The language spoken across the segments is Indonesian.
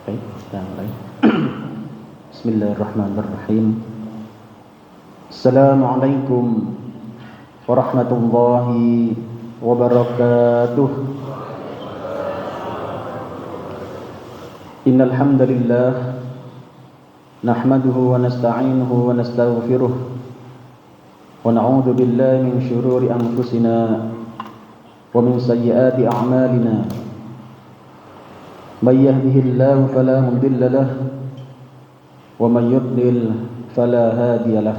Baik, kita mulai. Bismillahirrahmanirrahim. Assalamualaikum warahmatullahi wabarakatuh. Innal hamdalillah nahmaduhu wa nasta'inuhu wa nastaghfiruh wa na'udzu billahi min shururi anfusina wa min sayyiati a'malina. من يهده الله فلا مضل له ومن يضلل فلا هادي له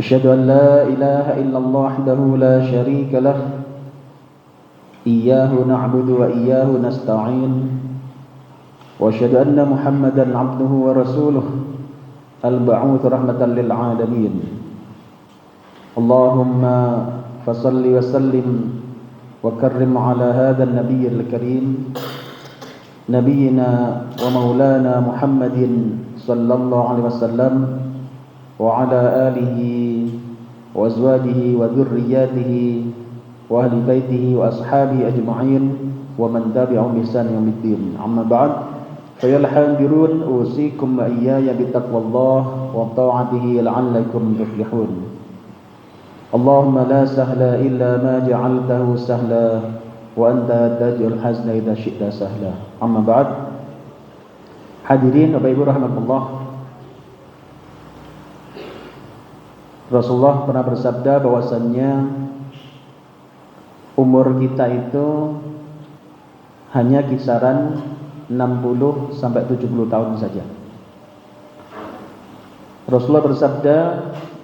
أشهد أن لا إله إلا الله وحده لا شريك له إياه نعبد وإياه نستعين وأشهد أن محمدا عبده ورسوله المبعوث رحمة للعالمين اللهم فصل وسلم وكرم على هذا النبي الكريم نبينا ومولانا محمد صلى الله عليه وسلم وعلى آله وأزواجه وذرياته وأهل بيته وأصحابه أجمعين ومن تبعهم بإحسان يوم الدين أما بعد فيا الحاضرون أوصيكم وإياي بتقوى الله وطاعته لعلكم تفلحون اللهم لا سهل إلا ما جعلته سهلا وأنت تجعل الحزن إذا شئت سهلا أما بعد. Hadirin Bapak Ibu rahmatullah, Rasulullah pernah bersabda bahwasannya umur kita itu hanya kisaran 60 sampai 70 tahun saja. Rasulullah bersabda,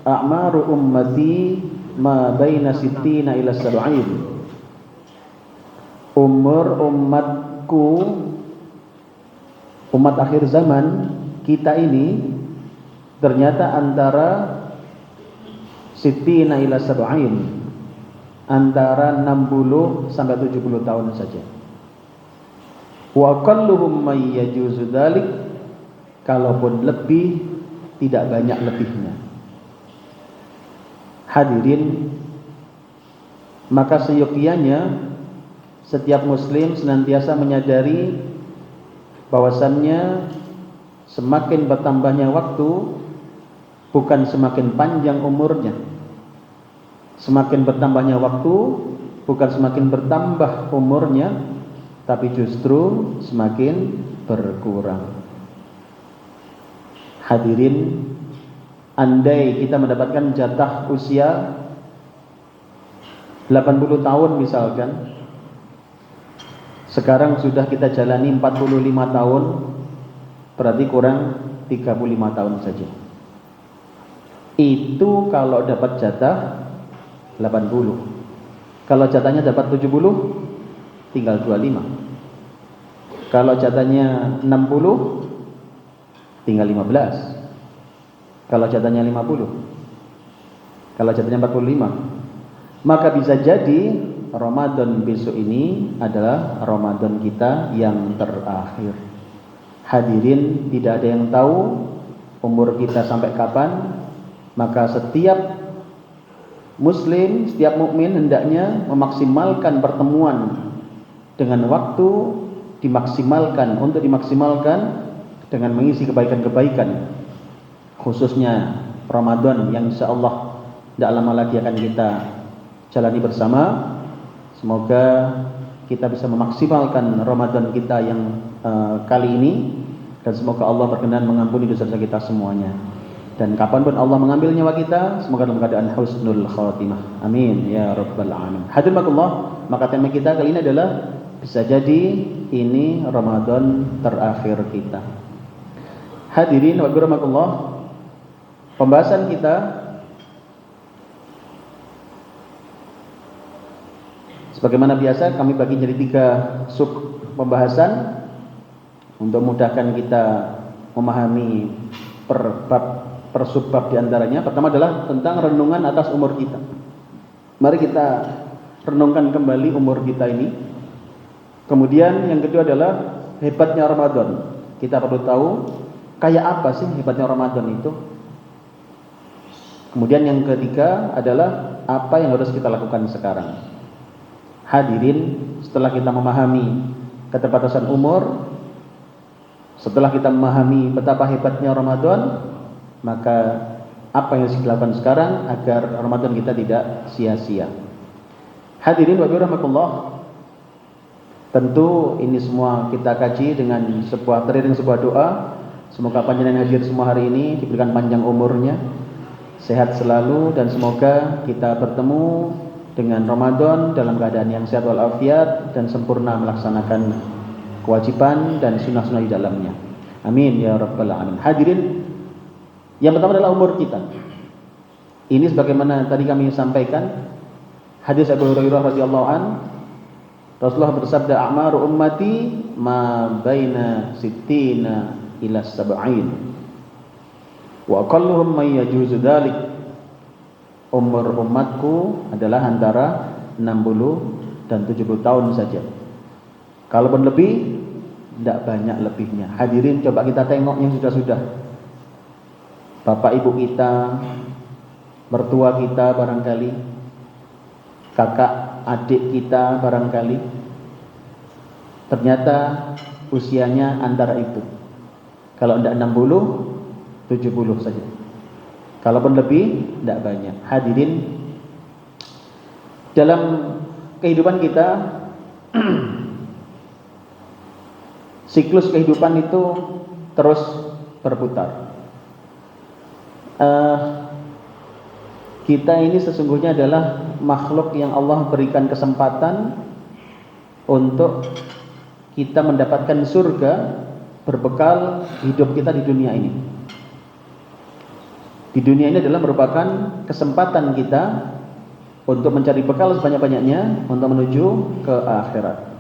a'maru ummati ma baina sittina ila sab'in. Umur umatku, umat akhir zaman kita ini ternyata antara sittina ila sab'in, antara 60 sampai 70 tahun saja. Wa aqalluhum may yajuzu dzalik, kalaupun lebih tidak banyak lebihnya. Hadirin, maka seyogyanya setiap muslim senantiasa menyadari bahwasannya semakin bertambahnya waktu bukan semakin panjang umurnya. Semakin bertambahnya waktu bukan semakin bertambah umurnya, tapi justru semakin berkurang. Hadirin, andai kita mendapatkan jatah usia 80 tahun misalkan, sekarang sudah kita jalani 45 tahun, berarti kurang 35 tahun saja. Itu kalau dapat jatah 80. Kalau jatahnya dapat 70, tinggal 25. Kalau jatahnya 60, tinggal 15. Kalau jatahnya 50, kalau jatahnya 45, maka bisa jadi Ramadan besok ini adalah Ramadan kita yang terakhir. Hadirin, tidak ada yang tahu umur kita sampai kapan, maka setiap muslim, setiap mukmin hendaknya memaksimalkan pertemuan dengan waktu, untuk dimaksimalkan dengan mengisi kebaikan-kebaikan, khususnya Ramadan yang insyaallah tidak lama lagi akan kita jalani bersama. Semoga kita bisa memaksimalkan Ramadan kita yang kali ini, dan semoga Allah berkenan mengampuni dosa-dosa kita semuanya. Dan kapanpun Allah mengambil nyawa kita, semoga dalam keadaan husnul khatimah. Amin ya rabbal alamin. Hadirin Allah, maka tema kita kali ini adalah bisa jadi ini Ramadan terakhir kita. Hadirin wa rahmatullah, pembahasan kita sebagaimana biasa kami bagi jadi 3 sub pembahasan untuk memudahkan kita memahami per subbab diantaranya. Pertama adalah tentang renungan atas umur kita. Mari kita renungkan kembali umur kita ini. Kemudian yang kedua adalah hebatnya Ramadan. Kita perlu tahu kayak apa sih hebatnya Ramadan itu. Kemudian yang ketiga adalah apa yang harus kita lakukan sekarang. Hadirin, setelah kita memahami keterbatasan umur, Setelah kita memahami betapa hebatnya Ramadan, maka apa yang harus dilakukan sekarang agar Ramadan kita tidak sia-sia. Hadirin wa birahmatullah, tentu ini semua kita kaji dengan teriring sebuah doa. Semoga panjenengan hadir semua hari ini diberikan panjang umurnya, sehat selalu, dan semoga kita bertemu dengan Ramadan dalam keadaan yang sehat walafiat dan sempurna melaksanakan kewajiban dan sunnah-sunnah di dalamnya. Amin ya rabbal alamin. Hadirin, yang pertama adalah umur kita. Ini sebagaimana tadi kami sampaikan, hadis Abu Hurairah radhiyallahu an, Rasulullah bersabda, "A'maru ummati ma baina sittina ila sab'in wa aqalluhum may yajuzu dzalik." Umur umatku adalah antara 60 dan 70 tahun saja. Kalaupun lebih, tidak banyak lebihnya. Hadirin, coba kita tengok yang sudah-sudah. Bapak ibu kita, mertua kita barangkali, kakak adik kita barangkali, ternyata usianya antara itu. Kalau tidak 60, 70 saja. Kalaupun lebih, tidak banyak. Hadirin, dalam kehidupan kita siklus kehidupan itu terus berputar. Kita ini sesungguhnya adalah makhluk yang Allah berikan kesempatan untuk kita mendapatkan surga berbekal hidup kita di dunia ini. Di dunia ini adalah merupakan kesempatan kita untuk mencari bekal sebanyak-banyaknya untuk menuju ke akhirat.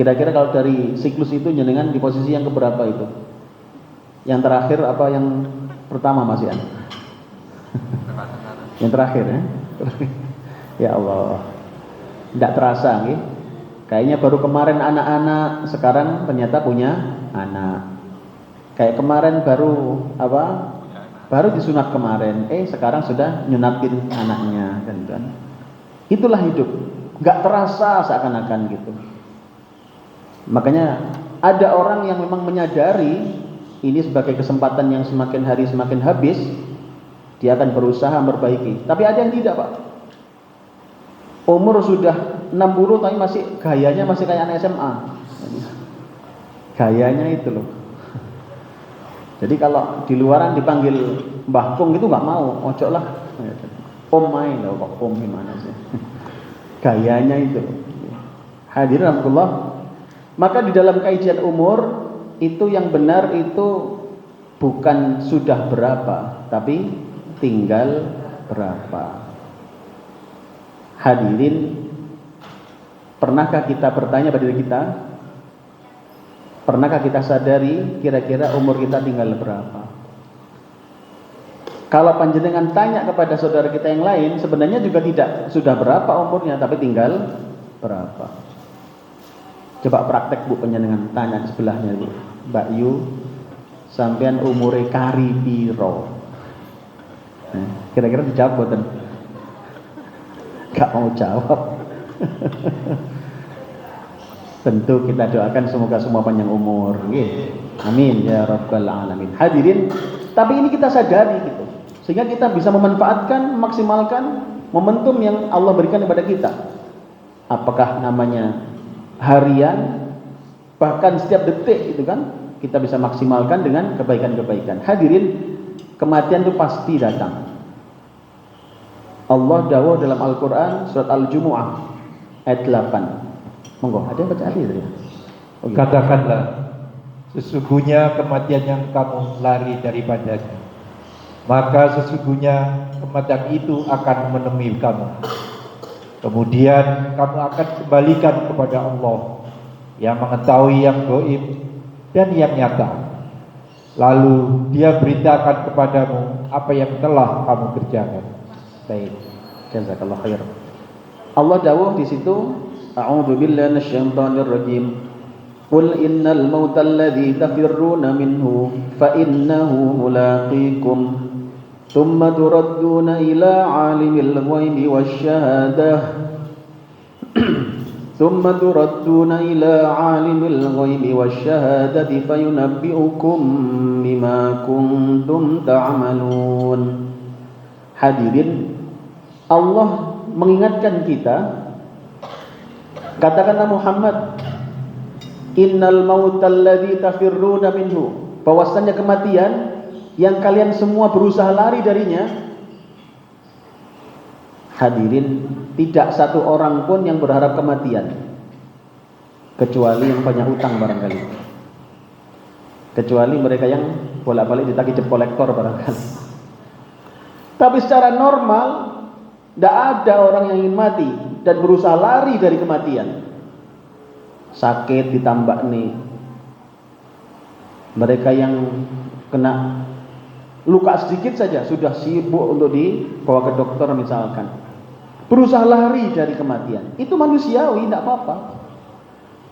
Kira-kira kalau dari siklus itu jenengan di posisi yang keberapa itu? Yang terakhir apa yang pertama, Mas Ian? Yang terakhir ya? Ya Allah, tidak terasa nih. Kayaknya baru kemarin anak-anak, sekarang ternyata punya anak. Kayak kemarin baru apa? Baru disunat kemarin, sekarang sudah nyunatin anaknya, kan? Itulah hidup, nggak terasa seakan-akan gitu. Makanya ada orang yang memang menyadari ini sebagai kesempatan yang semakin hari semakin habis, dia akan berusaha memperbaiki. Tapi ada yang tidak, Pak. Umur sudah 60 tapi gayanya masih kayak anak SMA. Gayanya itu loh. Jadi kalau di luaran dipanggil Mbah Kung itu nggak mau, ojo lah. Om main loh, kok om gimana sih? Gayanya itu. Hadirin alhamdulillah. Maka di dalam kajian umur itu yang benar itu bukan sudah berapa, tapi tinggal berapa. Hadirin, pernahkah kita bertanya pada diri kita? Pernahkah kita sadari kira-kira umur kita tinggal berapa? Kalau panjenengan tanya kepada saudara kita yang lain, sebenarnya juga tidak sudah berapa umurnya, tapi tinggal berapa. Coba praktek Bu, panjenengan tanya di sebelahnya Bu, Mbak Yu, sampean umure kari piro? Kira-kira dijawab boten? Gak mau jawab. Tentu kita doakan semoga semua panjang umur. Amin ya rabbal alamin. Hadirin, tapi ini kita sadari gitu, sehingga kita bisa memanfaatkan, memaksimalkan momentum yang Allah berikan kepada kita. Apakah namanya harian, bahkan setiap detik itu kan kita bisa maksimalkan dengan kebaikan-kebaikan. Hadirin, kematian itu pasti datang. Allah dawuh dalam Al-Quran surat Al-Jumu'ah ayat 8. Monggo, ada yang baca hadis ya? Oh, iya. Katakanlah, sesungguhnya kematian yang kamu lari daripadanya, maka sesungguhnya kematian itu akan menemui kamu. Kemudian kamu akan kembalikan kepada Allah yang mengetahui yang gaib dan yang nyata. Lalu Dia beritakan kepadamu apa yang telah kamu kerjakan. Baik, jazakallahu khair. Allah dawuh di situ, a'udzu billahi minasyaitonir rajim. Qul innal mauta alladzi tafirruna minhu fa innahu mulaqikum thumma turadduna ila 'alimil ghaibi wasyahadah Tsumma turadduna ila 'alimil ghaibi wasyahadati fayunabbi'ukum bima kuntum ta'malun. Hadirin, Allah mengingatkan kita, katakanlah Muhammad, innal mautal ladzi tafirruna minhu, bahwasanya kematian yang kalian semua berusaha lari darinya. Hadirin, tidak satu orang pun yang berharap kematian, kecuali yang banyak utang barangkali, kecuali mereka yang bolak-balik ditagih debt collector barangkali. Tapi secara normal tidak ada orang yang ingin mati dan berusaha lari dari kematian. Sakit ditambah nih, mereka yang kena luka sedikit saja sudah sibuk untuk dibawa ke dokter misalkan, berusaha lari dari kematian. Itu manusiawi, tidak apa-apa.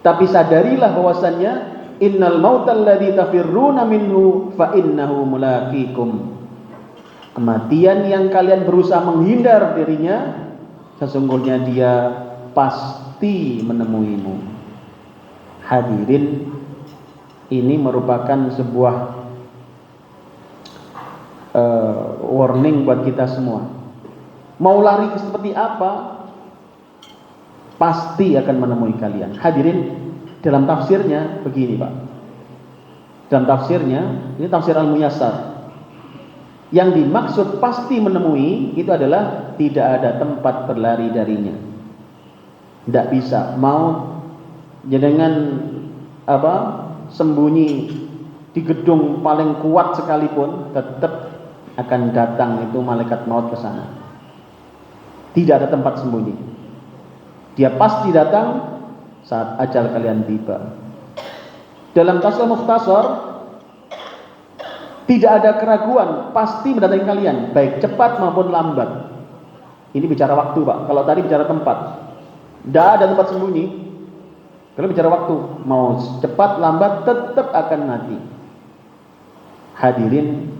Tapi sadarilah bahwasannya innal mautal ladzi tafirruna minhu fa innahu mulaqikum. Kematian yang kalian berusaha menghindar darinya, sesungguhnya dia pasti menemuimu. Hadirin, ini merupakan sebuah warning buat kita semua. Mau lari seperti apa, pasti akan menemui kalian. Hadirin, dalam tafsirnya begini Pak. Dalam tafsirnya, ini tafsir Al-Muyassar, yang dimaksud pasti menemui itu adalah tidak ada tempat berlari darinya. Tidak bisa. Mau dengan sembunyi di gedung paling kuat sekalipun, tetap akan datang itu malaikat maut ke sana. Tidak ada tempat sembunyi. Dia pasti datang saat ajal kalian tiba. Dalam Tafsir Mukhtasar, tidak ada keraguan, pasti mendatangi kalian, baik cepat maupun lambat. Ini bicara waktu Pak. Kalau tadi bicara tempat, tidak ada tempat sembunyi. Kalau bicara waktu, mau cepat lambat tetap akan mati. Hadirin,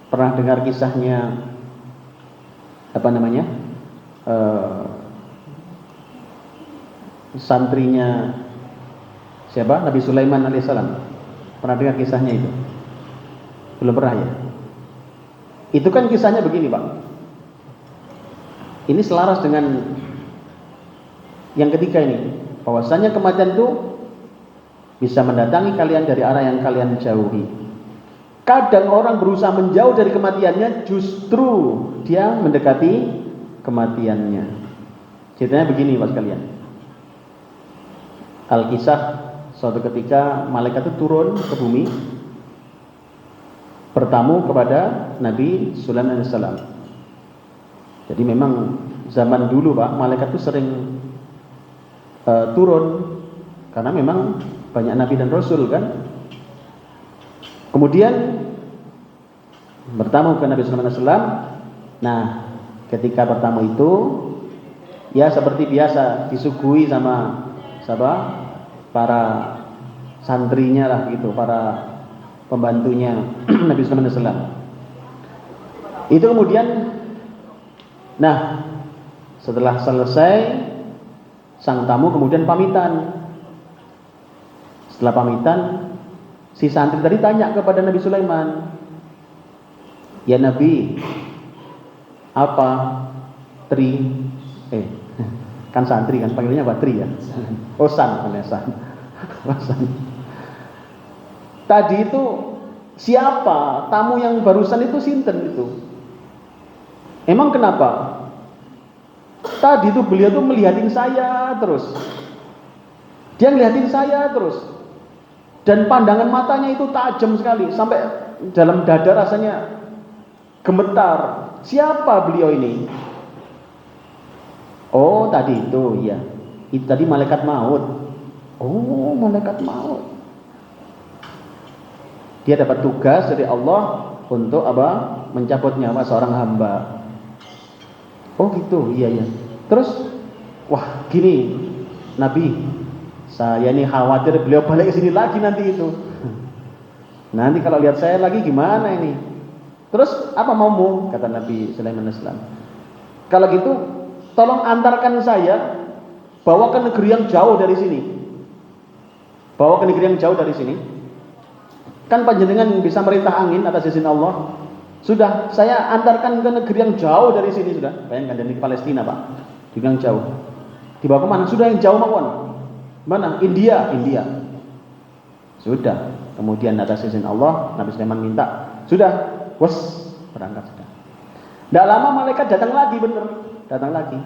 pernah dengar kisahnya santrinya siapa? Nabi Sulaiman alaihissalam. Pernah dengar kisahnya itu? Belum pernah ya? Itu kan kisahnya begini Pak. Ini selaras dengan yang ketiga ini, bahwasanya kematian itu bisa mendatangi kalian dari arah yang kalian jauhi. Kadang orang berusaha menjauh dari kematiannya, justru dia mendekati kematiannya. Ceritanya begini Pak sekalian. Al-Kisah, suatu ketika malaikat itu turun ke bumi, bertamu kepada Nabi Sulaiman alaihissalam. Jadi memang zaman dulu Pak, malaikat itu sering turun karena memang banyak nabi dan rasul kan. Kemudian bertamu ke Nabi Sulaiman alaihissalam. Nah, ketika bertamu itu, ya seperti biasa disuguhi sama para santrinya lah gitu, para pembantunya Nabi Sulaiman alaihissalam. Itu kemudian, nah setelah selesai sang tamu kemudian pamitan. Setelah pamitan, si santri tadi tanya kepada Nabi Sulaiman, ya Nabi, apa kan santri kan panggilnya apa Tri ya? Osan. Tadi itu siapa tamu yang barusan itu, sinten itu? Emang kenapa? Tadi itu beliau tuh melihatin saya terus. Dia ngeliatin saya terus. Dan pandangan matanya itu tajam sekali, sampai dalam dada rasanya gemetar. Siapa beliau ini? Oh tadi itu, ya. Itu tadi malaikat maut. Oh malaikat maut. Dia dapat tugas dari Allah untuk apa? Mencabut nyawa seorang hamba. Oh gitu, iya. Terus, wah gini, Nabi, saya ini khawatir beliau balik ke sini lagi nanti itu. Nanti kalau lihat saya lagi gimana ini? Terus apa maumu? Kata Nabi Sulaiman alaihissalam. Kalau gitu, tolong antarkan saya bawa ke negeri yang jauh dari sini. Bawa ke negeri yang jauh dari sini. Kan panjenengan bisa merintah angin atas izin Allah. Sudah, saya antarkan ke negeri yang jauh dari sini sudah. Bayangkan dari Palestina, Pak. Di yang jauh. Dibawa ke mana? Sudah yang jauh mawon. Mana? India. Sudah. Kemudian atas izin Allah, Nabi Sulaiman minta. Sudah, berangkat sudah. Tidak lama malaikat datang lagi, bener. Datang lagi.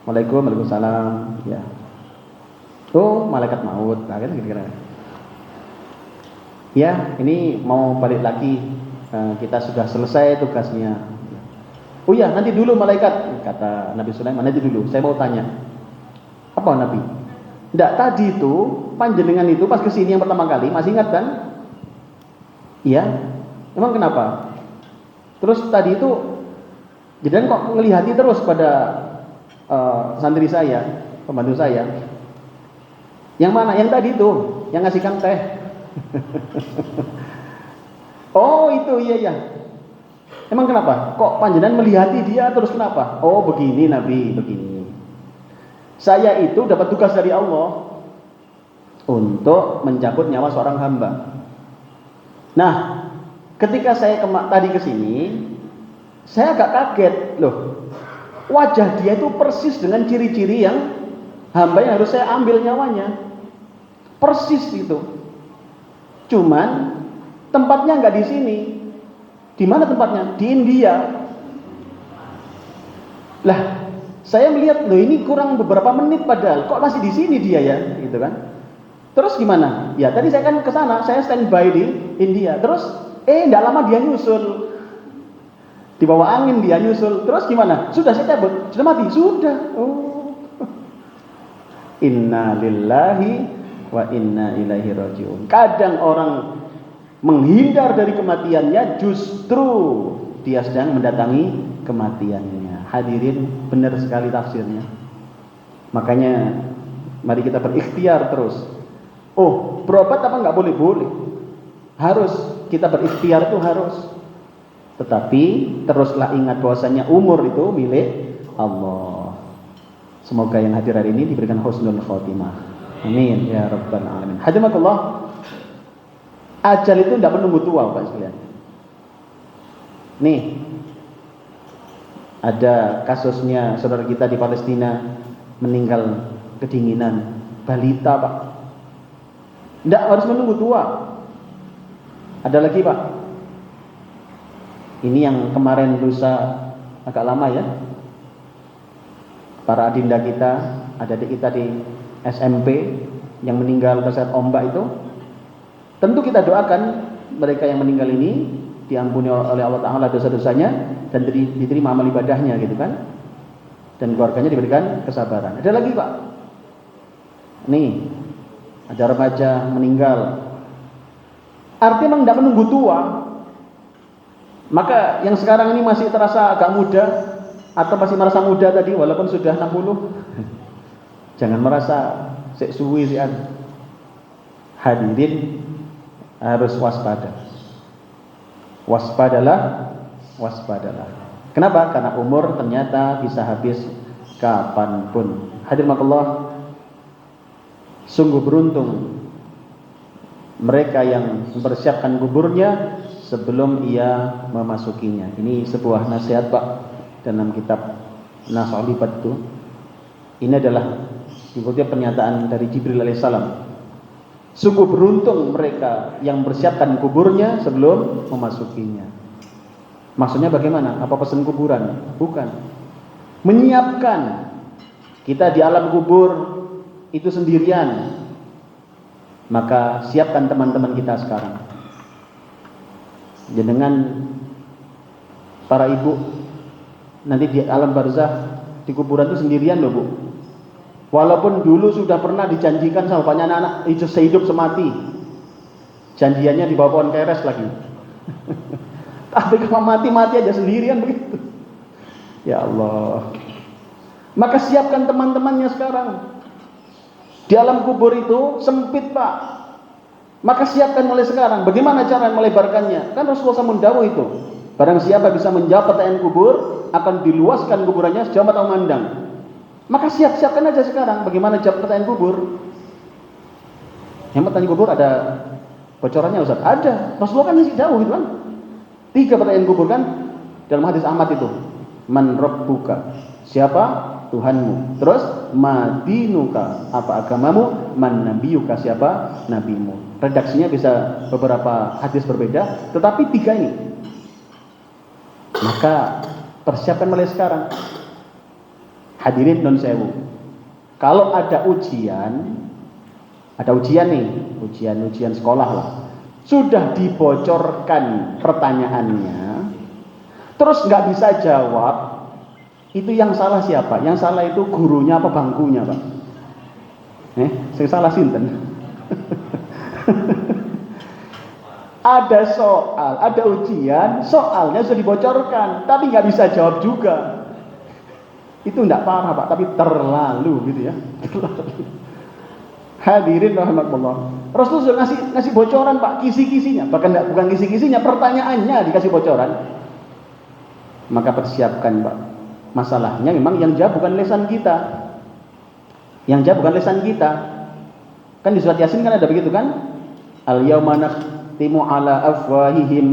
Waalaikumsalam. Ya. Oh, malaikat maut. Nah, kan kira-kira. Ya, ini mau balik lagi. Kita sudah selesai tugasnya. Oh ya, nanti dulu malaikat, kata Nabi Sulaiman, nanti dulu. Saya mau tanya. Apa Nabi? Tidak, tadi itu panjenengan itu pas kesini yang pertama kali, masih ingat kan? Iya. Emang kenapa? Terus tadi itu, jadi kok ngelihati terus pada santri saya, pembantu saya. Yang mana? Yang tadi itu, yang ngasihkan teh. Oh itu, iya. Emang kenapa? Kok panjenengan melihati dia terus kenapa? Oh begini Nabi, begini. Saya itu dapat tugas dari Allah untuk mencabut nyawa seorang hamba. Nah, ketika saya tadi kesini, saya agak kaget loh. Wajah dia itu persis dengan ciri-ciri yang hamba yang harus saya ambil nyawanya. Persis itu. Cuman tempatnya nggak di sini. Di mana tempatnya? Di India. Lah, saya melihat loh ini kurang beberapa menit padahal kok masih di sini dia ya, gitu kan? Terus gimana? Ya tadi saya kan ke sana, saya standby di India. Terus enggak lama dia nyusul. Di bawah angin dia nyusul. Terus gimana? Sudah saya cabut. Sudah mati? Sudah. Oh. Inna lillahi wa inna ilaihi rajiun. Kadang orang menghindar dari kematiannya, justru dia sedang mendatangi kematiannya. Hadirin, benar sekali tafsirnya. Makanya mari kita berikhtiar terus. Oh, berobat apa enggak boleh? Boleh. Harus, kita berikhtiar itu harus. Tetapi teruslah ingat bahwasanya umur itu milik Allah. Semoga yang hadir hari ini diberikan husnul khotimah. Amin ya rabbal alamin. Hadiratullah, ajal itu tidak menunggu tua, Pak sekalian. Nih, ada kasusnya saudara kita di Palestina meninggal kedinginan, balita, Pak. Tidak harus menunggu tua. Ada lagi, Pak. Ini yang kemarin lusa agak lama ya. Para adinda kita, adik kita di SMP yang meninggal terseret ombak itu. Tentu kita doakan mereka yang meninggal ini diampuni oleh Allah Ta'ala dosa-dosanya dan diterima amal ibadahnya gitu kan. Dan keluarganya diberikan kesabaran. Ada lagi, Pak. Nih, ada remaja meninggal. Artinya memang tidak menunggu tua. Maka yang sekarang ini masih terasa agak muda atau masih merasa muda tadi walaupun sudah 60. Jangan merasa sek suwi sian. Hadirin harus waspada. Waspadalah. Kenapa? Karena umur ternyata bisa habis kapanpun. Hadirin, sungguh beruntung mereka yang mempersiapkan kuburnya sebelum ia memasukinya. Ini sebuah nasihat, Pak, dalam kitab Nas'alibat itu. Ini adalah dikutip pernyataan dari Jibril alaihissalam. Sungguh beruntung mereka yang mempersiapkan kuburnya sebelum memasukinya. Maksudnya bagaimana? Apa pesan kuburan? Bukan. Menyiapkan. Kita di alam kubur itu sendirian. Maka siapkan teman-teman kita sekarang. Dengan para ibu nanti di alam barzah di kuburan itu sendirian loh, Bu. Walaupun dulu sudah pernah dijanjikan sama banyak anak-anak sehidup semati. Janjiannya di bawah pohon keres lagi. Tapi kalau mati-mati aja sendirian begitu. Ya Allah. Maka siapkan teman-temannya sekarang. Di alam kubur itu sempit, Pak. Maka siapkan mulai sekarang. Bagaimana cara melebarkannya? Kan Rasulullah SAW itu. Barang siapa bisa menjawab pertanyaan kubur, akan diluaskan kuburannya sejauh mata memandang. Maka siap-siapkan aja sekarang bagaimana jawab pertanyaan kubur. Yang pertanyaan kubur ada bocorannya Ustaz? Ada. Rasulullah kan masih jauh gitu kan. 3 pertanyaan kubur kan dalam hadis Ahmad itu. Man rabbuka? Siapa Tuhanmu? Terus madinuka? Apa agamamu? Man nabiyuka? Siapa nabimu? Redaksinya bisa beberapa hadis berbeda, tetapi 3 ini. Maka persiapkan mulai sekarang. Hadirin non sewu. Kalau ada ujian nih, ujian sekolah lah. Sudah dibocorkan pertanyaannya, terus nggak bisa jawab, itu yang salah siapa? Yang salah itu gurunya apa bangkunya, Pak? Sing salah sinten? Ada soal, ada ujian, soalnya sudah dibocorkan, tapi nggak bisa jawab juga. Itu tidak parah, Pak, tapi terlalu gitu ya. Hadirin rahimakumullah. Rasulullah sudah ngasih bocoran, Pak, kisi-kisinya. Bahkan bukan kisi-kisinya, pertanyaannya dikasih bocoran. Maka persiapkan, Pak. Masalahnya memang yang jawab bukan lisan kita. Yang jawab bukan lisan kita. Kan di surat Yasin kan ada begitu kan? Al-yauma nakhtimu ala afwahihim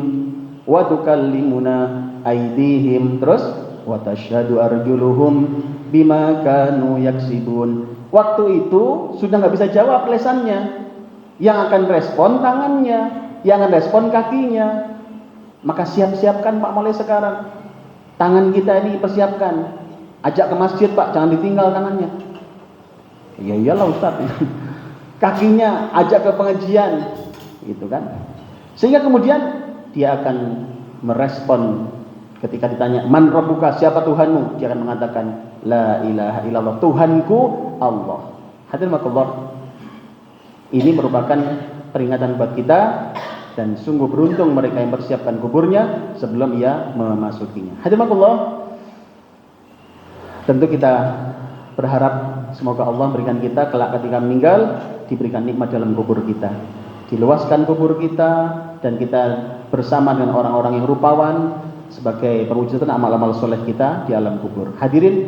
wa tukallimuna aydihim. Terus wa tasyhadu arjuluhum bima kanu yaksibun. Waktu itu sudah nggak bisa jawab lesannya, yang akan respon tangannya, yang akan respon kakinya. Maka siap-siapkan, Pak, mulai sekarang. Tangan kita ini persiapkan. Ajak ke masjid, Pak, jangan ditinggal tangannya. Ya iyalah Ustaz. Kakinya ajak ke pengajian, gitu kan? Sehingga kemudian dia akan merespon ketika ditanya, man rabbuka? Siapa Tuhanmu? Dia akan mengatakan, la ilaha illallah, Tuhanku Allah. Hadirin makullah, ini merupakan peringatan buat kita, dan sungguh beruntung mereka yang persiapkan kuburnya sebelum ia memasukinya. Hadirin makullah, tentu kita berharap semoga Allah berikan kita kelak ketika meninggal diberikan nikmat dalam kubur kita, diluaskan kubur kita, dan kita bersama dengan orang-orang yang rupawan sebagai perwujudan amal-amal soleh kita di alam kubur. Hadirin,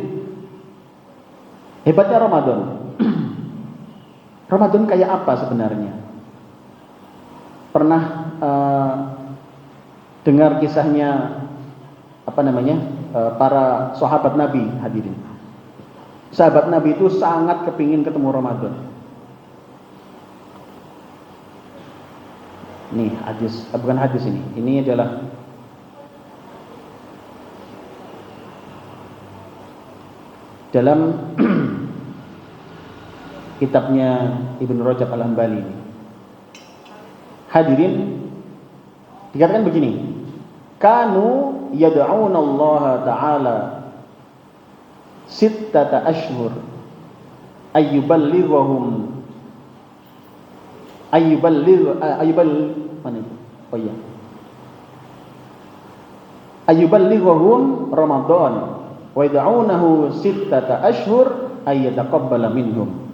hebatnya Ramadan. Ramadan kayak apa sebenarnya? Pernah dengar kisahnya para sahabat Nabi, hadirin. Sahabat Nabi itu sangat kepingin ketemu Ramadan. Nih hadis, bukan hadis ini. Ini adalah dalam kitabnya Ibnu Rajab Al-Hambali ini. Hadirin, dikatakan begini, kanu yad'una Allah Ta'ala sittata ashhur ayyuballighum ayyuballighum Ramadan wa yad'unahu sittata ashhur ayyataqabbala minhum.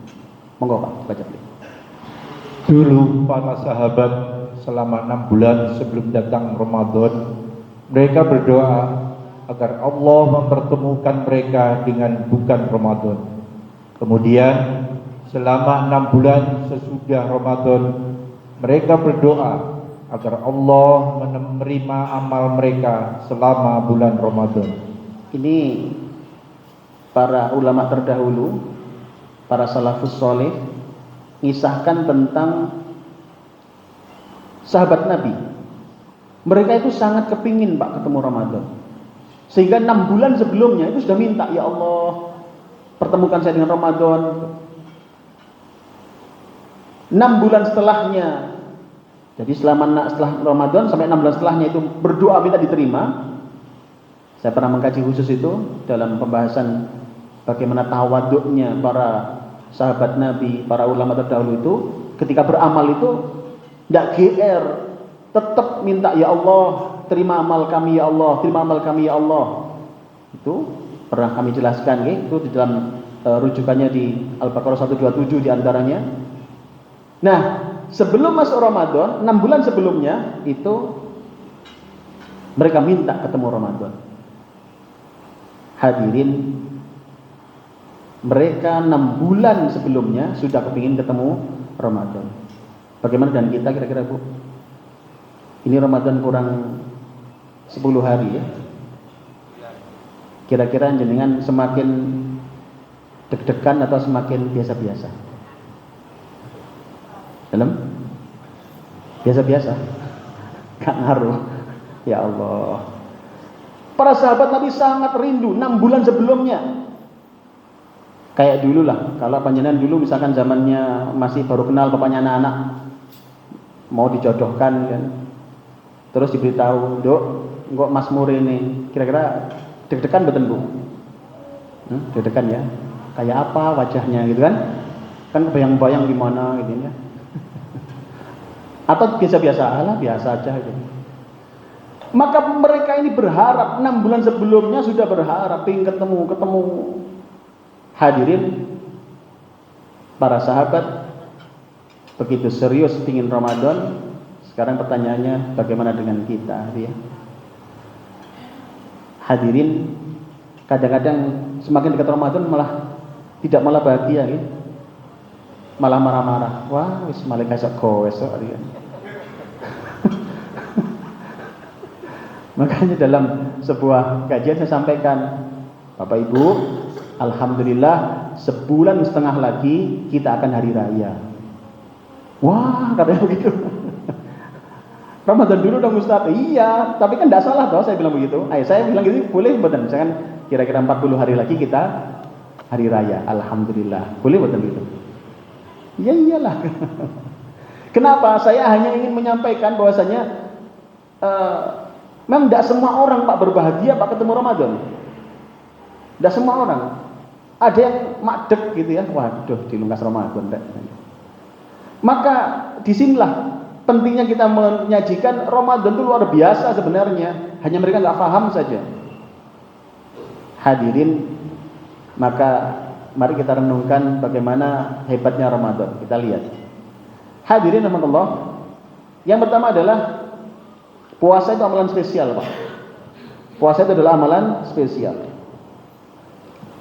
Monggo Pak, baca dulu. Dulu para sahabat selama 6 bulan sebelum datang Ramadan, mereka berdoa agar Allah mempertemukan mereka dengan bukan Ramadan. Kemudian selama 6 bulan sesudah Ramadan, mereka berdoa agar Allah menerima amal mereka selama bulan Ramadan. Ini para ulama terdahulu, para salafus soleh, ngisahkan tentang sahabat Nabi. Mereka itu sangat kepingin, Pak, ketemu Ramadan. Sehingga 6 bulan sebelumnya itu sudah minta, ya Allah, pertemukan saya dengan Ramadan. 6 bulan setelahnya, jadi setelah Ramadan sampai 6 bulan setelahnya itu berdoa minta diterima. Saya pernah mengkaji khusus itu dalam pembahasan bagaimana tawaduknya para sahabat Nabi, para ulama terdahulu itu ketika beramal itu tidak GR, tetap minta, ya Allah, terima amal kami ya Allah, terima amal kami ya Allah. Itu pernah kami jelaskan, itu di dalam rujukannya di Al-Baqarah 127 diantaranya. Nah, sebelum masuk Ramadan, 6 bulan sebelumnya itu mereka minta ketemu Ramadan. Hadirin, Mereka 6 bulan sebelumnya sudah kepingin ketemu Ramadan. Bagaimana dengan kita kira-kira, Bu? Ini Ramadan kurang 10 hari ya. Kira-kira jenengan semakin deg-degan atau semakin biasa-biasa? Dalam? Biasa-biasa. Gak ngaruh. Ya Allah. Para sahabat Nabi sangat rindu 6 bulan sebelumnya. Kayak dulu lah, kalau panjenengan dulu misalkan zamannya masih baru kenal bapaknya anak-anak, mau dijodohkan kan, terus diberitahu, "Dok, kok Mas Mur ini," kira-kira deg-degan betul, Bu? Deg-degan ya? Kayak apa wajahnya gitu kan? Kan bayang-bayang gimana gitu ya. Atau biasa-biasa, alah biasa aja gitu. Maka mereka ini berharap 6 bulan sebelumnya sudah berharap ingin ketemu. Hadirin, para sahabat begitu serius ingin Ramadan. Sekarang pertanyaannya, bagaimana dengan kita? Ya? Hadirin, kadang-kadang semakin dekat Ramadan tidak malah bahagia, ya? Malah marah-marah. Wah, wis malaikat esok esok. Ya. Makanya dalam sebuah kajian saya sampaikan, Bapak Ibu, alhamdulillah sebulan setengah lagi kita akan hari raya. Wah, katanya begitu. Ramadan dulu dong Ustaz. Iya, tapi kan tidak salah toh saya bilang begitu. Saya bilang gitu boleh betul. Misalkan kira-kira 40 hari lagi kita hari raya. Alhamdulillah. Boleh betul gitu. Ya iyalah. Kenapa? Saya hanya ingin menyampaikan bahwasanya memang tidak semua orang Pak berbahagia Pak ketemu Ramadan. Tidak semua orang. Ada yang madek gitu ya. Waduh, dilungkas Ramadan. Maka disinilah pentingnya kita menyajikan Ramadan itu luar biasa sebenarnya. Hanya mereka nggak paham saja. Hadirin, maka mari kita renungkan bagaimana hebatnya Ramadan. Kita lihat. Hadirin rahimakumullah. Yang pertama adalah puasa itu amalan spesial, Pak. Puasa itu adalah amalan spesial.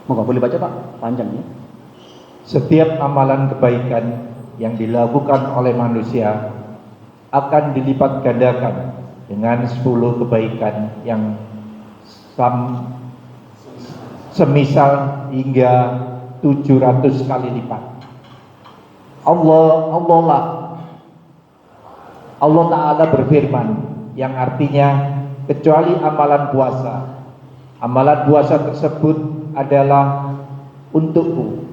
Moga boleh baca, Pak? Panjang ya. Setiap amalan kebaikan yang dilakukan oleh manusia akan dilipat gandakan dengan 10 kebaikan yang semisal hingga 700 kali lipat. Allah Ta'ala berfirman yang artinya kecuali amalan puasa tersebut adalah untukku.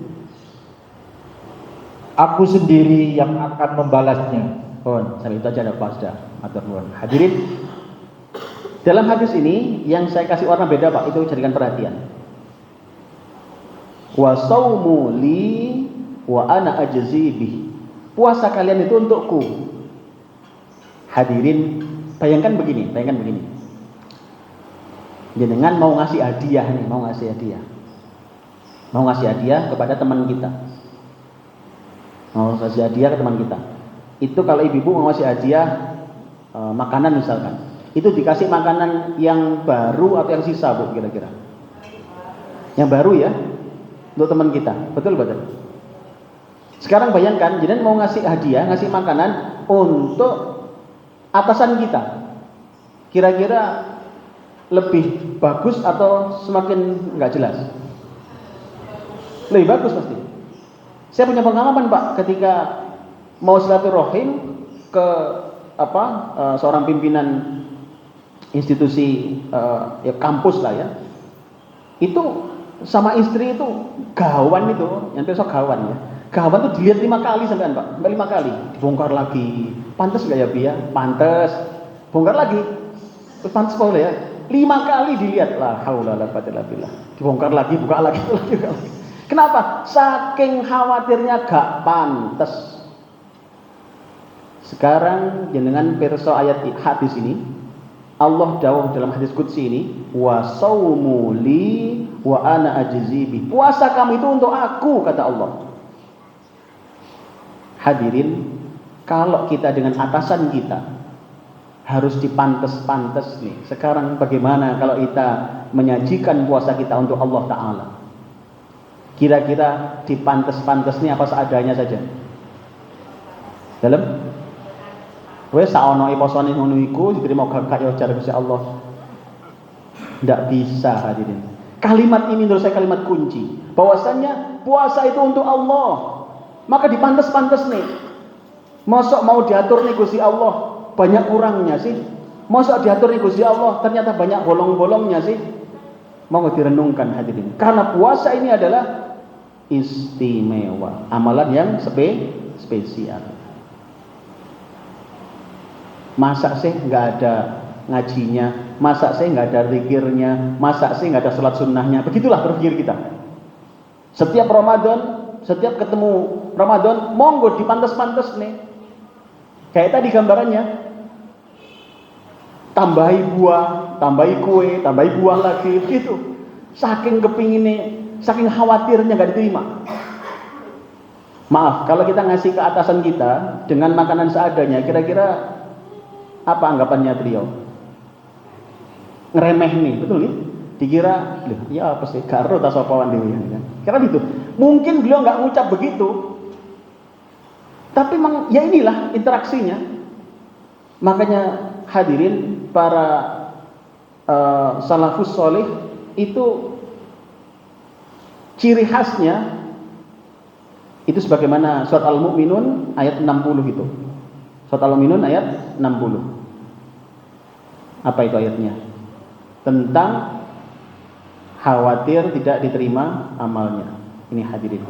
Aku sendiri yang akan membalasnya. Sampai itu aja ada pasda. Hadirin, dalam hadis ini yang saya kasih warna beda Pak, itu jadikan perhatian. Wa saumu li wa ana ajzi bih. Puasa kalian itu untukku. Hadirin, bayangkan begini. Jenengan mau ngasih hadiah nih, mau ngasih hadiah kepada teman kita. Mau ngasih hadiah ke teman kita. Itu kalau ibu-ibu mau ngasih hadiah makanan misalkan, itu dikasih makanan yang baru atau yang sisa, Bu, kira-kira? Yang baru ya, untuk teman kita. Betul. Sekarang bayangkan, jenengan mau ngasih hadiah, ngasih makanan untuk atasan kita. Kira-kira lebih bagus atau semakin nggak jelas? Lebih bagus pasti. Saya punya pengalaman Pak, ketika mau silaturahim ke seorang pimpinan institusi kampus lah ya, itu sama istri itu gawan itu, yang besok gawan ya. Gawan itu dilihat 5 kali sampean Pak, sampai 5 kali, dibongkar lagi. Pantas nggak ya Bia? Pantas. Bongkar lagi. Terus pantas boleh ya? 5 kali dilihat lah, haula la quwwata illa billah. Dibongkar lagi, buka lagi. Kenapa? Saking khawatirnya gak pantas. Sekarang jenengan pirsa ayat hadis ini, Allah dawuh dalam hadis qudsi ini, wa saumu li wa ana ajzi bi. Puasa kamu itu untuk aku, kata Allah. Hadirin, kalau kita dengan atasan kita harus dipantes-pantes nih. Sekarang bagaimana kalau kita menyajikan puasa kita untuk Allah Ta'ala? Kira-kira dipantes-pantes nih apa seadanya saja? Dalam wes saono posone ngono iku diterima gak yo jar Gusti Allah. Tidak bisa hadirin. Kalimat ini menurut saya kalimat kunci. Bahwasanya puasa itu untuk Allah. Maka dipantes-pantes nih. Mosok mau diatur nih Gusti Allah banyak kurangnya sih. Mosok diatur nih Gusti Allah ternyata banyak bolong-bolongnya sih. Mau direnungkan hadirin. Karena puasa ini adalah istimewa, amalan yang spesial. Masa sih nggak ada ngajinya, masa sih nggak ada zikirnya, masa sih nggak ada sholat sunnahnya. Begitulah berpikir kita. Setiap Ramadan, setiap ketemu Ramadan, monggo dipantes-pantes nih. Kayak tadi gambarannya, tambahi buah, tambahi kue, tambahi buah lagi, gitu. Saking kepinginnya, saking khawatirnya nggak diterima. Maaf, kalau kita ngasih ke atasan kita dengan makanan seadanya, kira-kira apa anggapannya beliau? Ngeremeh nih, betul nih? Dikira, ya apa sih? Karo tak sopawan dewi kan? Karena gitu. Mungkin beliau nggak ngucap begitu, tapi memang ya inilah interaksinya. Makanya hadirin para salafus soleh itu ciri khasnya itu sebagaimana surat Al-Mu'minun ayat 60 itu. Surat Al-Mu'minun ayat 60. Apa itu ayatnya? Tentang khawatir tidak diterima amalnya. Ini hadirin.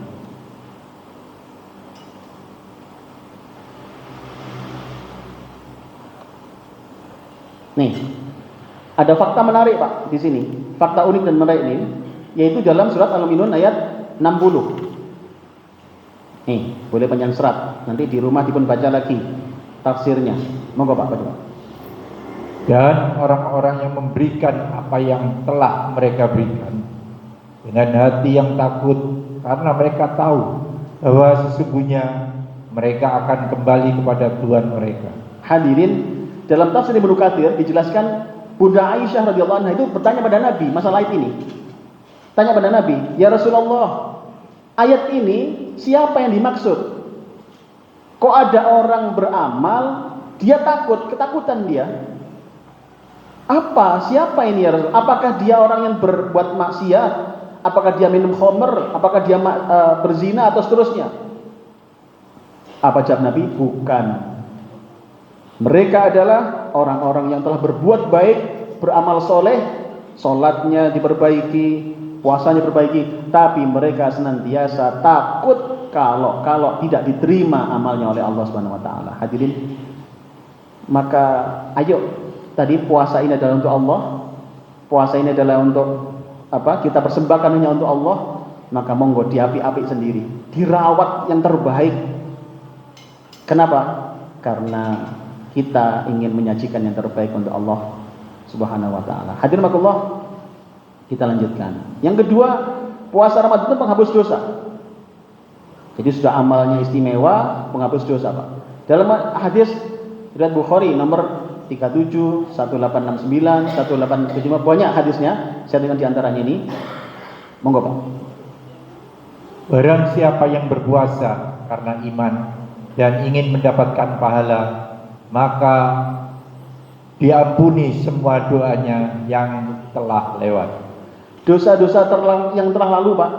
Nih, ada fakta menarik Pak di sini. Fakta unik dan menarik ini, yaitu dalam surat Al-Mu'minun ayat 60. Nih, boleh panjang serat. Nanti di rumah dipun baca lagi tafsirnya. Monggo Pak, Pak. Dan orang-orang yang memberikan apa yang telah mereka berikan dengan hati yang takut, karena mereka tahu bahwa sesungguhnya mereka akan kembali kepada Tuhan mereka. Hadirin, dalam tafsir Ibnu Katsir dijelaskan Bunda Aisyah radhiyallahu anha itu bertanya pada Nabi masalah ayat ini. Tanya pada Nabi, "Ya Rasulullah, ayat ini siapa yang dimaksud? Kok ada orang beramal, dia takut, ketakutan dia. Apa? Siapa ini ya Rasul? Apakah dia orang yang berbuat maksiat? Apakah dia minum khamr? Apakah dia berzina atau seterusnya?" Apa jawab Nabi? Bukan. Mereka adalah orang-orang yang telah berbuat baik, beramal soleh, sholatnya diperbaiki, puasanya diperbaiki, tapi mereka senantiasa takut kalau tidak diterima amalnya oleh Allah Subhanahu wa taala. Hadirin, maka ayo, tadi puasa ini adalah untuk Allah. Puasa ini adalah untuk apa? Kita persembahkan hanya untuk Allah, maka monggo diapi-api sendiri, dirawat yang terbaik. Kenapa? Karena kita ingin menyajikan yang terbaik untuk Allah Subhanahu wa taala. Hadirin makullah, kita lanjutkan. Yang kedua, puasa Ramadan itu penghapus dosa. Jadi sudah amalnya istimewa, penghapus dosa, Pak. Dalam hadis riwayat Bukhari nomor 37, 1869, 1875, banyak hadisnya. Saya dengan diantaranya ini. Monggo, Pak. Barang siapa yang berpuasa karena iman dan ingin mendapatkan pahala, maka diampuni semua doanya yang telah lewat. Dosa-dosa yang telah lalu, Pak,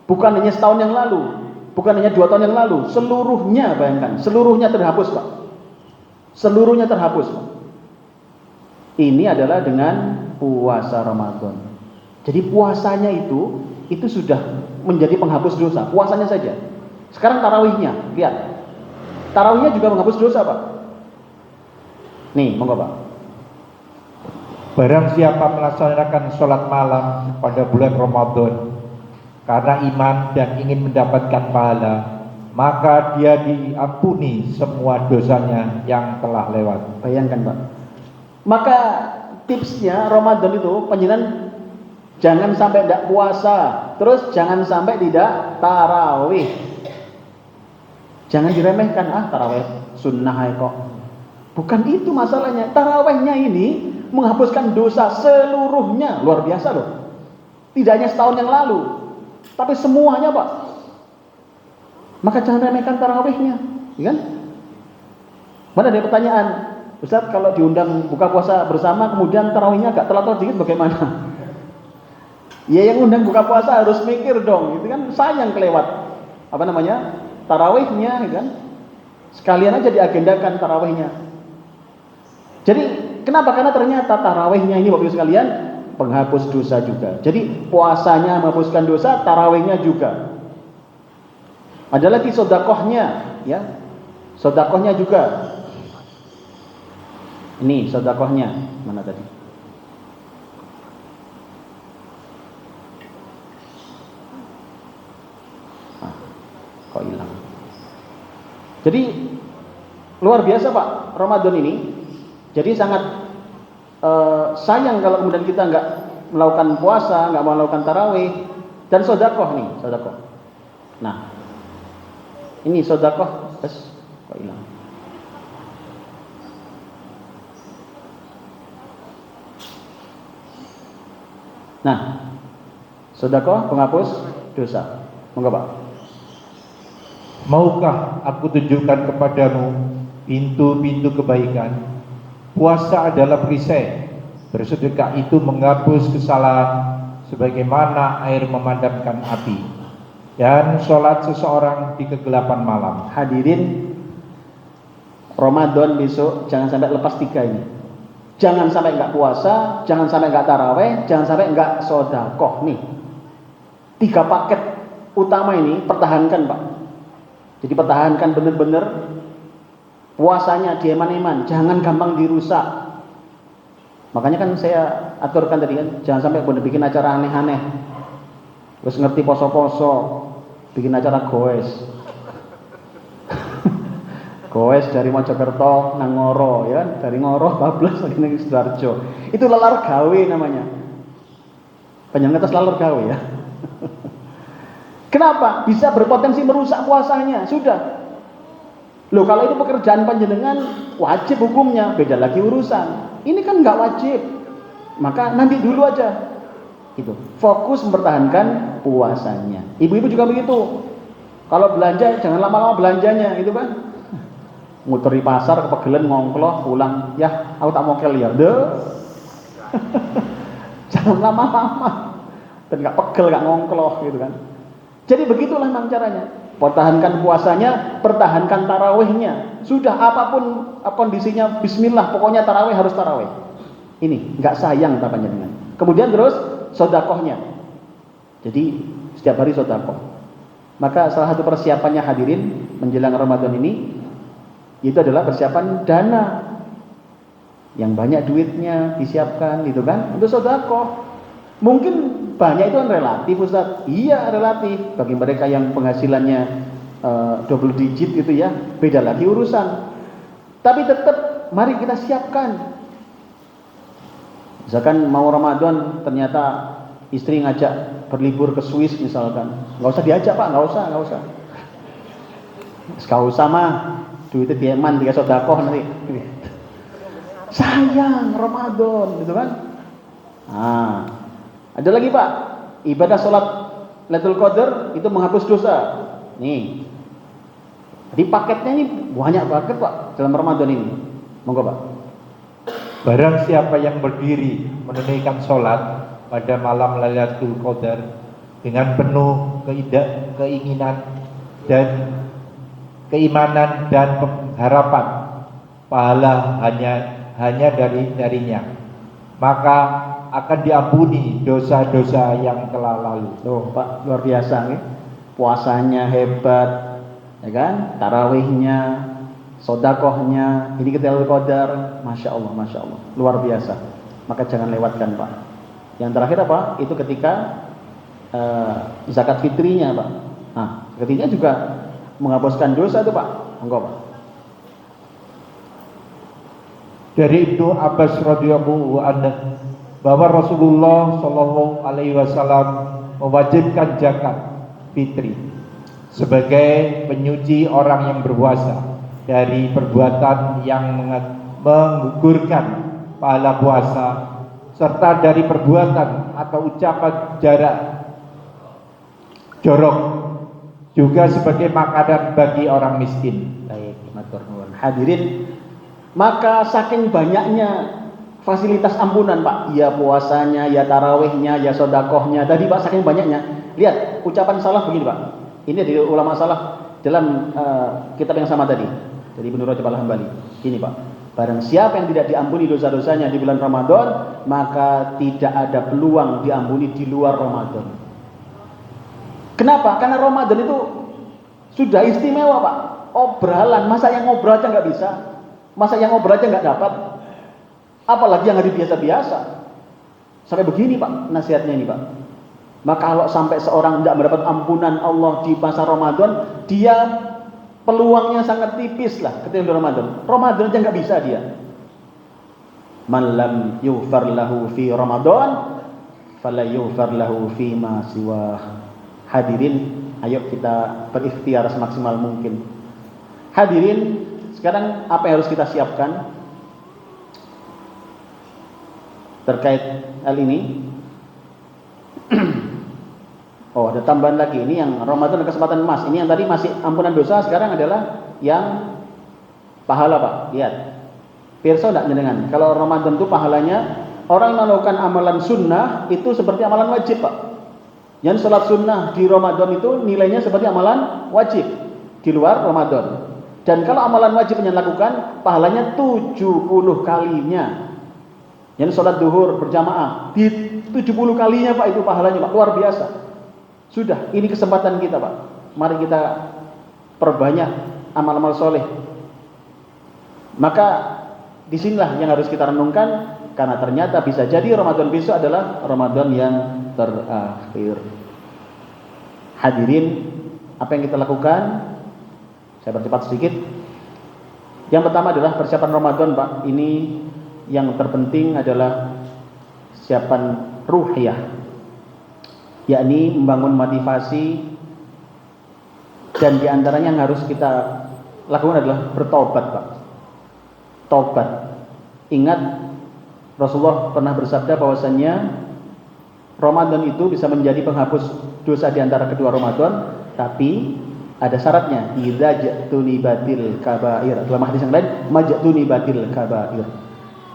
bukan hanya setahun yang lalu, bukan hanya 2 tahun yang lalu, seluruhnya, bayangkan, seluruhnya terhapus, Pak. Seluruhnya terhapus, Pak. Ini adalah dengan puasa Ramadan. Jadi puasanya itu sudah menjadi penghapus dosa, puasanya saja. Sekarang tarawihnya, lihat. Tarawihnya juga menghapus dosa, Pak. Nih, monggo, Pak. Barang siapa melaksanakan sholat malam pada bulan Ramadan karena iman dan ingin mendapatkan pahala, maka dia diampuni semua dosanya yang telah lewat. Bayangkan, Pak. Maka tipsnya Ramadan itu panjenengan jangan sampai tidak puasa, terus jangan sampai tidak tarawih. Jangan diremehkan, tarawih sunnah kok. Bukan itu masalahnya. Tarawihnya ini menghapuskan dosa seluruhnya. Luar biasa loh. Tidak hanya setahun yang lalu. Tapi semuanya Pak. Maka jangan remehkan tarawihnya, ya kan? Mana ada pertanyaan, Ustaz kalau diundang buka puasa bersama kemudian tarawihnya agak telat dikit bagaimana? Ya yang undang buka puasa harus mikir dong, itu kan sayang kelewat tarawihnya, ya kan? Sekalian aja diagendakan tarawihnya. Jadi kenapa? Karena ternyata tarawihnya ini Bapak Ibu sekalian penghapus dosa juga. Jadi puasanya menghapuskan dosa, tarawihnya juga. Ada lagi sedekahnya, ya. Sedekahnya juga. Ini sedekahnya mana tadi? Kok hilang? Jadi luar biasa Pak Ramadan ini. Jadi sangat sayang kalau kemudian kita nggak melakukan puasa, nggak melakukan tarawih dan sedekah nih, sedekah. Nah, ini sedekah, kok hilang? Nah, sedekah penghapus dosa. Monggo Pak. Maukah aku tunjukkan kepadamu pintu-pintu kebaikan? Puasa adalah perisai. Bersedekah itu menghapus kesalahan sebagaimana air memadamkan api. Dan sholat seseorang di kegelapan malam. Hadirin, Ramadan besok jangan sampai lepas 3 ini. Jangan sampai enggak puasa, jangan sampai enggak taraweh, jangan sampai enggak sedekah nih. 3 paket utama ini pertahankan Pak. Jadi pertahankan benar-benar puasanya dieman-eman, jangan gampang dirusak. Makanya kan saya aturkan tadi kan, jangan sampai bener bikin acara aneh-aneh. Terus ngerti poso-poso, bikin acara goes. Goes dari Mojokerto nang Ngoro, ya, dari Ngoro bablas lagi nang Sidoarjo. Itu lalar gawe namanya. Panjenengan ngertos lalar gawe ya. Kenapa? Bisa berpotensi merusak puasanya. Sudah. Loh kalau itu pekerjaan panjenengan wajib hukumnya, beda lagi urusan. Ini kan nggak wajib. Maka nanti dulu aja. Itu. Fokus mempertahankan puasanya. Ibu-ibu juga begitu. Kalau belanja jangan lama-lama belanjanya, gitu kan. Muter di pasar kepegelen ngongkloh pulang, ya aku tak mokel ya. Deh. Jangan lama-lama. Dan nggak pegel, nggak ngongkloh gitu kan. Jadi begitulah memang caranya. Pertahankan puasanya, pertahankan tarawihnya. Sudah apapun kondisinya, bismillah, pokoknya tarawih harus tarawih. Ini nggak sayang tapannya dengan. Kemudian terus sedekahnya. Jadi setiap hari sedekah. Maka salah satu persiapannya hadirin menjelang Ramadan ini itu adalah persiapan dana. Yang banyak duitnya disiapkan gitu kan untuk sedekah. Mungkin banyak itu kan relatif Ustaz. Iya relatif. Bagi mereka yang penghasilannya double digit gitu ya, beda lagi urusan. Tapi tetap mari kita siapkan. Misalkan mau Ramadan ternyata istri ngajak berlibur ke Swiss misalkan, nggak usah diajak Pak, nggak usah. Nggak usah mah, duitnya dieman tiga sedekah nanti. Sayang Ramadan gitu kan. Nah, ada lagi Pak, ibadah sholat Lailatul Qadar itu menghapus dosa. Nih, di paketnya ini banyak banget Pak dalam Ramadan ini. Monggo Pak. Barang siapa yang berdiri menunaikan sholat pada malam Lailatul Qadar dengan penuh keinginan dan keimanan dan harapan, pahala hanya darinya, maka akan diampuni dosa-dosa yang telah lalu. Tuh Pak, luar biasa nih. Puasanya hebat, ya kan? Tarawihnya, sedekahnya, ini Lailatul Qadar, masya Allah, luar biasa. Maka jangan lewatkan Pak. Yang terakhir apa? Itu ketika zakat fitrinya Pak. Nah, fitrinya juga menghapuskan dosa itu Pak. Enggak Pak. Dari Ibnu Abbas radhiyallahu anhu bahwa Rasulullah Shallallahu Alaihi Wasallam mewajibkan zakat fitri sebagai penyuci orang yang berpuasa dari perbuatan yang menggugurkan pahala puasa serta dari perbuatan atau ucapan jarak jorok, juga sebagai makanan bagi orang miskin. Baik, matur nuwun. Hadirin, maka saking banyaknya fasilitas ampunan Pak, ya puasanya, ya tarawihnya, ya sodakohnya, tadi Pak saking banyaknya. Lihat ucapan salaf begini Pak, ini dari ulama salaf dalam kitab yang sama tadi, dari Ibnu Rajab Al-Hambali. Gini Pak, barang siapa yang tidak diampuni dosa-dosanya di bulan Ramadan, maka tidak ada peluang diampuni di luar Ramadan. Kenapa? Karena Ramadan itu sudah istimewa Pak, obralan, masa yang ngobrol aja nggak bisa, masa yang ngobrol aja nggak dapat, apalagi yang hari biasa-biasa. Sampai begini Pak nasihatnya ini Pak. Maka kalau sampai seorang tidak mendapat ampunan Allah di masa Ramadan, dia peluangnya sangat tipis lah ketika di Ramadan. Ramadan aja nggak bisa dia. Man lam yughfar lahu fi Ramadan, fala yughfar lahu fi ma siwah. Hadirin, ayo kita berikhtiar semaksimal mungkin. Hadirin, sekarang apa yang harus kita siapkan terkait hal ini? Oh, ada tambahan lagi. Ini yang Ramadan kesempatan emas. Ini yang tadi masih ampunan dosa, sekarang adalah yang pahala Pak. Lihat, pirsa tidak jenengan. Kalau Ramadan itu pahalanya, orang yang melakukan amalan sunnah itu seperti amalan wajib Pak. Yang sholat sunnah di Ramadan itu nilainya seperti amalan wajib di luar Ramadan. Dan kalau amalan wajib yang lakukan, pahalanya 70 kalinya. Yang sholat duhur berjamaah di 70 kalinya Pak, itu pahalanya Pak, luar biasa. Sudah, ini kesempatan kita Pak. Mari kita perbanyak amal-amal soleh. Maka disinilah yang harus kita renungkan, karena ternyata bisa jadi Ramadan besok adalah Ramadan yang terakhir. Hadirin, apa yang kita lakukan? Saya percepat sedikit. Yang pertama adalah persiapan Ramadan Pak. Ini yang terpenting adalah persiapan ruhiyah, yakni membangun motivasi, dan diantaranya yang harus kita lakukan adalah bertobat Pak. Tobat. Ingat Rasulullah pernah bersabda bahwasannya Ramadan itu bisa menjadi penghapus dosa di antara kedua Ramadan, tapi ada syaratnya. Idza ja'tuni batil kabair. Dalam hadis yang lain, maj'tuni batil kabair.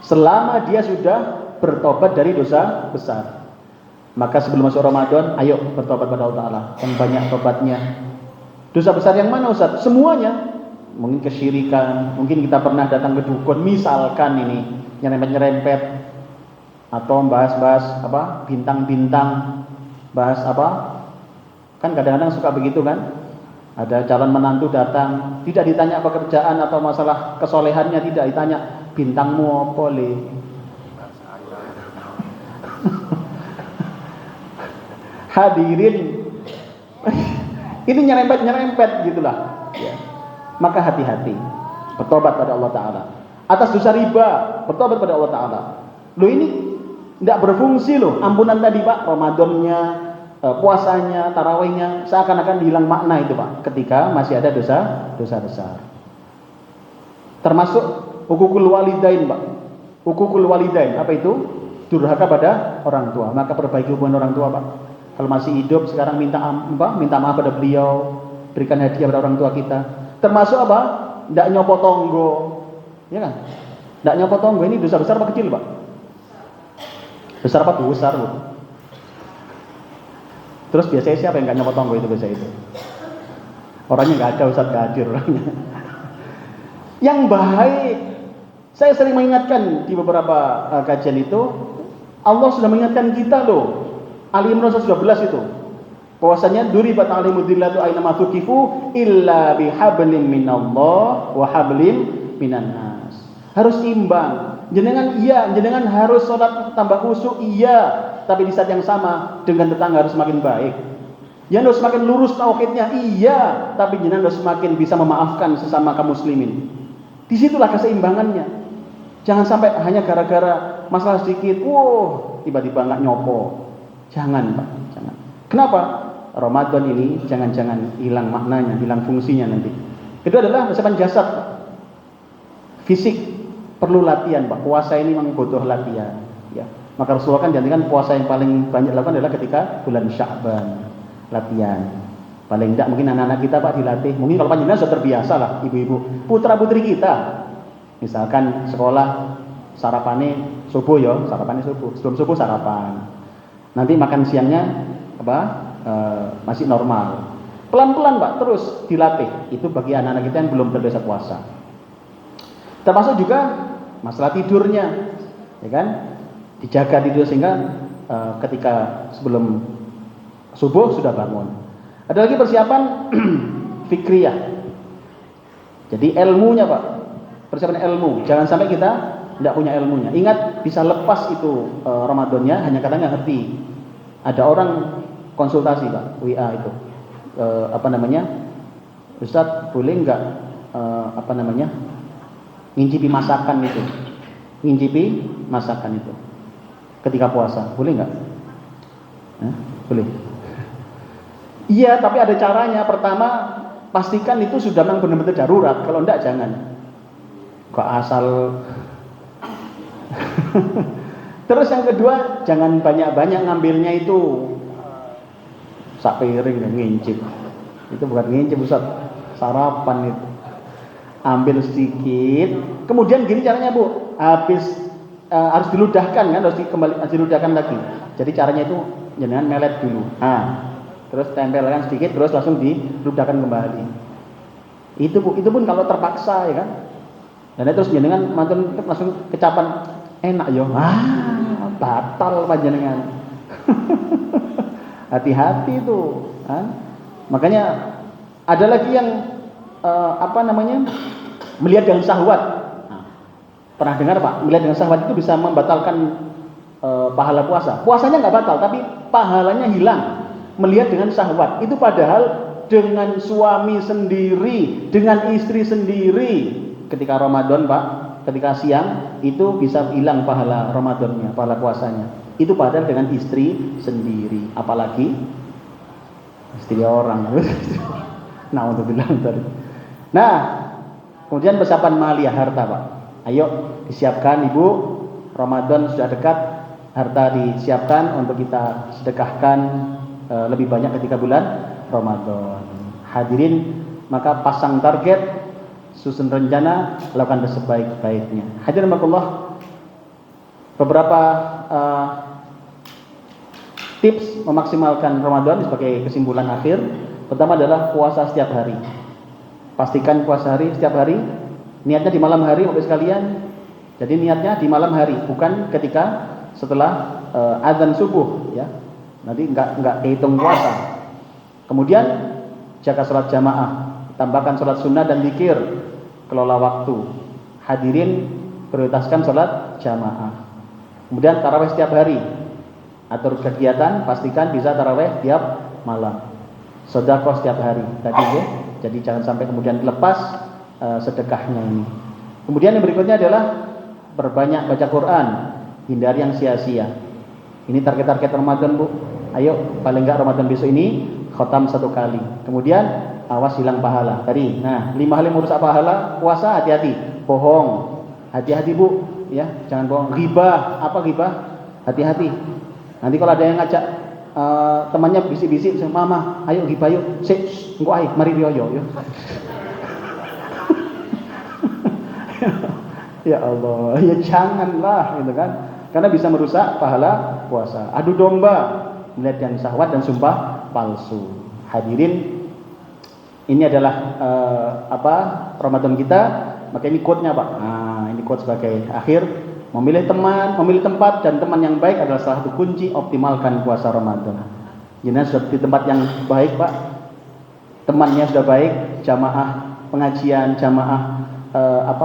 Selama dia sudah bertobat dari dosa besar. Maka sebelum masuk Ramadan, ayo bertobat pada Allah Ta'ala. Yang banyak tobatnya. Dosa besar yang mana Ustaz? Semuanya. Mungkin kesyirikan, mungkin kita pernah datang ke dukun, misalkan ini nyerempet-nyerempet, atau bahas-bahas apa, bintang-bintang, bahas apa, kan kadang-kadang suka begitu kan, ada calon menantu datang, tidak ditanya pekerjaan atau masalah kesolehannya, tidak ditanya bintangmu apa le. Hadirin, ini nyerempet-nyerempet gitulah ya. Maka hati-hati, bertobat pada Allah Ta'ala. Atas dosa riba, bertobat pada Allah Ta'ala. Loh ini tidak berfungsi loh, ampunan tadi Pak, Ramadannya, puasanya, tarawihnya, seakan-akan hilang makna itu Pak, ketika masih ada dosa besar. Termasuk hukukul walidain Pak. Hukukul walidain, apa itu? Durhaka pada orang tua. Maka perbaiki hubungan orang tua Pak. Kalau masih hidup sekarang minta maaf pada beliau, berikan hadiah pada orang tua kita. Termasuk apa? Tidak nyopot tonggo, ya kan? Tidak nyopot tonggo ini dosa besar apa kecil Pak? Besar apa? Besar Bu. Terus biasanya siapa yang nggak nyopot tonggo itu biasa itu? Orangnya nggak ada, Ustaz nggak hadir orangnya. Yang baik, saya sering mengingatkan di beberapa kajian itu, Allah sudah mengingatkan kita loh. Ali Imran 11 itu. Bahwasanya duribat alimud dillatu aina ma tuqifu illa bihablin minallah wa hablim minan nas. Harus imbang. Jenengan harus sholat tambah khusyuk, iya, tapi di saat yang sama dengan tetangga harus semakin baik. Jangan harus semakin lurus tauhidnya, iya, tapi jenengan harus semakin bisa memaafkan sesama kaum muslimin. Disitulah keseimbangannya. Jangan sampai hanya gara-gara masalah sedikit, tiba-tiba nggak nyopo. Jangan Pak, jangan. Kenapa? Ramadan ini jangan-jangan hilang maknanya, hilang fungsinya nanti. Kedua adalah persiapan jasad, fisik perlu latihan Pak. Puasa ini memang butuh latihan. Ya. Maka Rasulullah kan diantarkan puasa yang paling banyak dilakukan adalah ketika bulan Sya'ban. latihan. Paling tidak mungkin anak-anak kita Pak dilatih. Mungkin kalau panjenengan sudah terbiasa lah, ibu-ibu, putra-putri kita. Misalkan sekolah sarapannya subuh ya, sarapannya subuh. Sebelum subuh sarapan. Nanti makan siangnya masih normal. Pelan-pelan Pak, terus dilatih. Itu bagi anak-anak kita yang belum terbiasa puasa. Termasuk juga masalah tidurnya, ya kan? Dijaga tidur sehingga ketika sebelum subuh sudah bangun. Ada lagi persiapan fikriyah. Jadi ilmunya Pak, persiapan ilmu. Jangan sampai kita tidak punya ilmunya. Ingat bisa lepas itu Ramadannya hanya karena nggak ngerti. Ada orang konsultasi Pak, WA itu. Ustadz boleh nggak ngincipi masakan itu? Ngincipi masakan itu ketika puasa, boleh nggak? Boleh. Iya, tapi ada caranya. Pertama, pastikan itu sudah memang benar-benar darurat. Kalau enggak, jangan. Kok asal. Terus yang kedua, jangan banyak-banyak ngambilnya itu. Sak piring dan ngincip. Itu bukan ngincip, Ustaz. Sarapan itu. Ambil sedikit. Kemudian gini caranya, Bu. Harus diludahkan kan, harus diludahkan lagi. Jadi caranya itu jangan melet dulu. Terus tempelkan sedikit, terus langsung diludahkan kembali. Itu pun kalau terpaksa ya kan. Dan terus jenengan mantun langsung kecapan enak yo. Batal panjenengan. Hati-hati itu. Makanya ada lagi yang melihat dengan syahwat. Pernah dengar Pak? Melihat dengan syahwat itu bisa membatalkan pahala puasa. Puasanya nggak batal, tapi pahalanya hilang. Melihat dengan syahwat itu padahal dengan suami sendiri, dengan istri sendiri ketika Ramadan Pak, ketika siang itu bisa hilang pahala Ramadannya, pahala puasanya. Itu padahal dengan istri sendiri, apalagi istri orang. Nah, untuk bilang tadi. Nah, kemudian persiapan maliyah harta Pak. Ayo disiapkan Ibu, Ramadan sudah dekat, harta disiapkan untuk kita sedekahkan lebih banyak ketika bulan Ramadan. Hadirin, maka pasang target, susun rencana, lakukan sebaik-baiknya. Hadirin rahimakumullah, beberapa tips memaksimalkan Ramadan sebagai kesimpulan akhir. Pertama adalah puasa setiap hari. Pastikan puasa setiap hari. Niatnya di malam hari Bapak sekalian. Jadi niatnya di malam hari, bukan ketika setelah azan subuh ya. Nanti enggak dihitung puasa. Kemudian jaga sholat jamaah, tambahkan sholat sunnah dan zikir, kelola waktu. Hadirin prioritaskan sholat jamaah. Kemudian tarawih setiap hari, atur kegiatan, pastikan bisa tarawih tiap malam. Sedekah setiap hari tadi ya. Jadi jangan sampai kemudian lepas sedekahnya ini. Kemudian yang berikutnya adalah berbanyak baca Quran, hindari yang sia-sia. Ini target-target Ramadan Bu. Ayo paling enggak Ramadan besok ini khatam 1 kali. Kemudian awas hilang pahala. Tadi, 5 hal yang merusak pahala puasa, hati-hati. Bohong, hati-hati Bu, ya, jangan bohong. Ghibah, apa ghibah? Hati-hati. Nanti kalau ada yang ngajak temannya bisik-bisik, "Mama, ayo ghibah yuk." "Sik, engko ae, mari riyo yo." Ya Allah, ya janganlah gitu kan. Karena bisa merusak pahala puasa. Adu domba, melihat yang syahwat dan sumpah palsu. Hadirin, ini adalah Ramadan kita. Maka ini quote-nya Pak. Ini quote sebagai akhir. Memilih teman, memilih tempat dan teman yang baik adalah salah satu kunci optimalkan puasa Ramadan. Jadi sudah di tempat yang baik Pak. Temannya sudah baik, jamaah pengajian, jamaah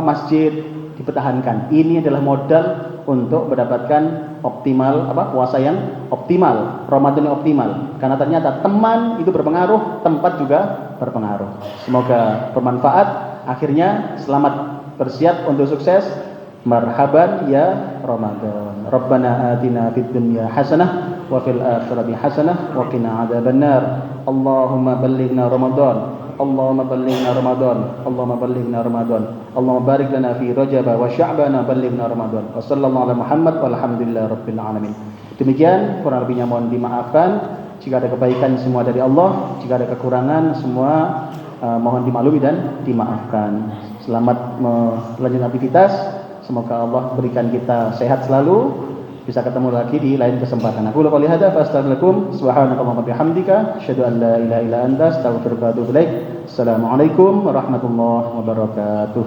masjid dipertahankan. Ini adalah modal untuk mendapatkan optimal puasa yang optimal, Ramadan yang optimal. Karena ternyata teman itu berpengaruh, tempat juga berpengaruh. Semoga bermanfaat. Akhirnya selamat bersiap untuk sukses. Marhaban ya Ramadan. Rabbana atina fid dunya hasanah wa fil akhirati hasanah wa qina adzabannar. Allahumma ballighna Ramadan. Allahumma ballighna Ramadan. Allahumma ballighna Ramadan. Allahumma barik lana fi Rajab wa Sya'ban ballighna Ramadan. Wa sallallahu ala Muhammad walhamdulillahi rabbil alamin. Demikian kurang lebihnya mohon dimaafkan. Jika ada kebaikan semua dari Allah, jika ada kekurangan semua mohon dimaklumi dan dimaafkan. Selamat melanjutkan aktivitas. Semoga Allah berikan kita sehat selalu. Bisa ketemu lagi di lain kesempatan. Aku qouli hadza fa astaghfirukum subhanakallahumma bihamdika asyhadu an la ilaha illa anta astaghfiruka wa atubu ilaik. Assalamualaikum warahmatullahi wabarakatuh.